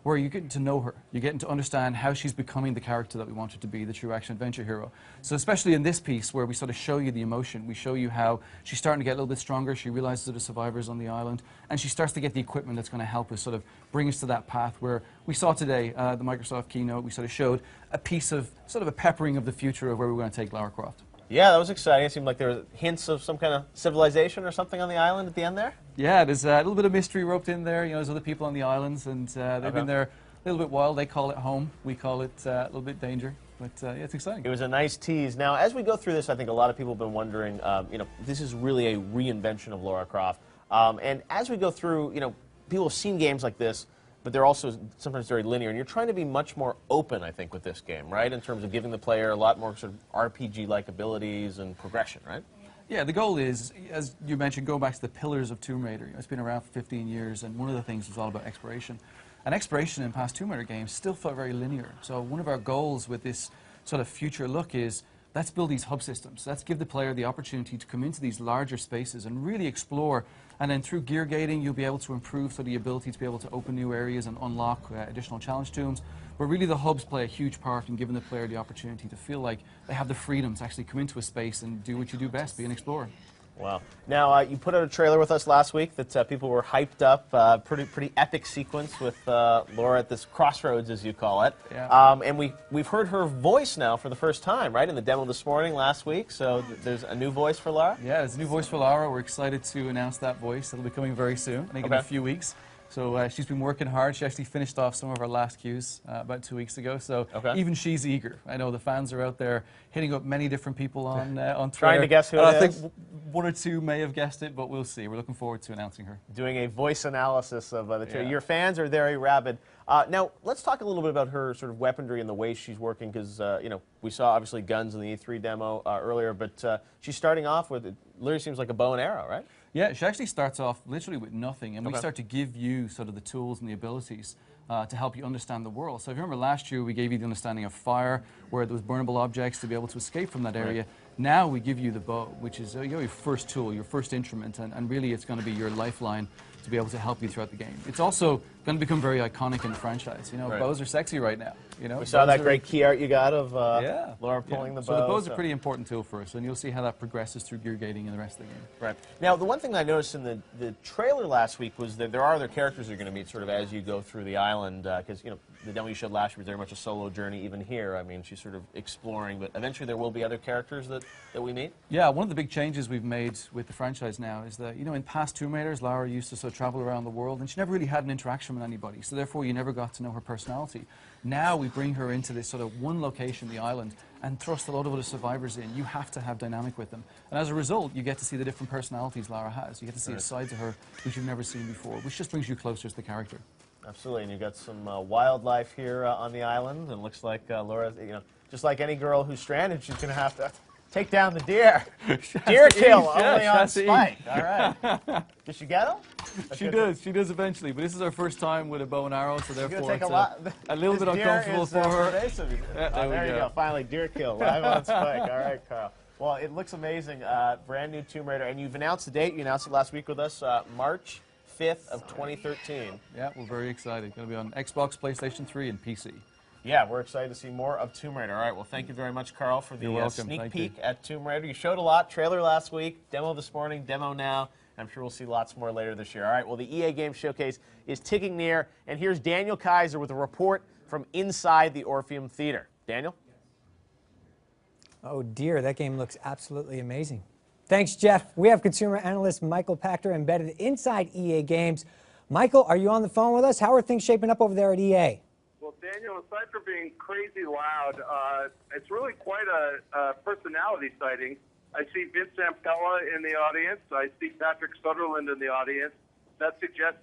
where you're getting to know her. You're getting to understand how she's becoming the character that we want her to be, the true action-adventure hero. So especially in this piece where we sort of show you the emotion, we show you how she's starting to get a little bit stronger, she realizes there are survivors on the island, and she starts to get the equipment that's going to help us sort of bring us to that path where we saw today, the Microsoft keynote, we sort of showed a piece of, sort of a peppering of the future of where we're going to take Lara Croft. Yeah, that was exciting. It seemed like there were hints of some kind of civilization or something on the island at the end there. Yeah, there's a little bit of mystery roped in there. You know, there's other people on the islands, and they've been there a little bit wild. They call it home. We call it a little bit danger. But yeah, it's exciting. It was a nice tease. Now, as we go through this, I think a lot of people have been wondering, you know, this is really a reinvention of Lara Croft. And as we go through, you know, people have seen games like this, but they're also sometimes very linear. And you're trying to be much more open, I think, with this game, right? In terms of giving the player a lot more sort of RPG-like abilities and progression, right? Yeah, the goal is, as you mentioned, going back to the pillars of Tomb Raider. It's been around for 15 years, and one of the things was all about exploration. And exploration in past Tomb Raider games still felt very linear. So one of our goals with this sort of future look is, let's build these hub systems. Let's give the player the opportunity to come into these larger spaces and really explore. And then through gear gating, you'll be able to improve the ability to be able to open new areas and unlock additional challenge tombs. But really the hubs play a huge part in giving the player the opportunity to feel like they have the freedom to actually come into a space and do what you do best, be an explorer. Wow. Now, you put out a trailer with us last week that people were hyped up. Pretty epic sequence with Lara at this crossroads, as you call it. Yeah. And we've heard her voice now for the first time, right, in the demo this morning, last week. So there's a new voice for Lara? Yeah, there's a new voice for Lara. We're excited to announce that voice. It'll be coming very soon, I think in a few weeks. So she's been working hard. She actually finished off some of our last cues about 2 weeks ago. So even she's eager. I know the fans are out there hitting up many different people on Twitter. Trying to guess who it is. I think one or two may have guessed it, but we'll see. We're looking forward to announcing her. Doing a voice analysis of the trailer. Yeah. Your fans are very rabid. Now, let's talk a little bit about her sort of weaponry and the way she's working, because you know, we saw obviously guns in the E3 demo earlier, but she's starting off with, it literally seems like a bow and arrow, right? Yeah, she actually starts off literally with nothing, and we start to give you sort of the tools and the abilities to help you understand the world. So if you remember last year, we gave you the understanding of fire, where there was burnable objects to be able to escape from that area. Right. Now we give you the bow, which is your first tool, your first instrument, and really it's going to be your lifeline to be able to help you throughout the game. It's also going to become very iconic in the franchise. You know, bows are sexy right now. You know, we saw that great key art you got of Lara pulling the bow. So the bow's a pretty important tool for us, and you'll see how that progresses through gear gating and the rest of the game. Right. Now, the one thing I noticed in the trailer last week was that there are other characters you're going to meet sort of as you go through the island, because, you know, the demo you showed last year was very much a solo journey. Even here, I mean, she's sort of exploring, but eventually there will be other characters that we meet? Yeah, one of the big changes we've made with the franchise now is that, you know, in past Tomb Raiders, Lara used to sort of travel around the world, and she never really had an interaction with anybody, so therefore you never got to know her personality. Now we bring her into this sort of one location, the island, and thrust a lot of other survivors in. You have to have dynamic with them. And as a result, you get to see the different personalities Lara has. You get to see a side to her which you've never seen before, which just brings you closer to the character. Absolutely, and you've got some wildlife here on the island, and it looks like Lara, you know, just like any girl who's stranded, she's going to have to take down the deer. Deer kill, only on Spike. All right. Does she get him? She does. She does eventually. But this is her first time with a bow and arrow, so therefore it's a little bit uncomfortable for her. There you go. Finally, deer kill live on Spike. All right, Carl. Well, it looks amazing. Brand new Tomb Raider, and you've announced the date. You announced it last week with us, March 5th of 2013. Yeah, we're very excited. Going to be on Xbox, PlayStation 3, and PC. Yeah, we're excited to see more of Tomb Raider. All right, well, thank you very much, Carl, for the sneak peek at Tomb Raider. You showed a lot. Trailer last week, demo this morning, demo now. I'm sure we'll see lots more later this year. All right, well, the EA Games Showcase is ticking near, and here's Daniel Kaiser with a report from inside the Orpheum Theater. Daniel? Oh, dear, that game looks absolutely amazing. Thanks, Jeff. We have consumer analyst Michael Pachter embedded inside EA Games. Michael, are you on the phone with us? How are things shaping up over there at EA? Well, Daniel, aside from being crazy loud, it's really quite a personality sighting. I see Vince Zampella in the audience. I see Patrick Sutherland in the audience. That suggests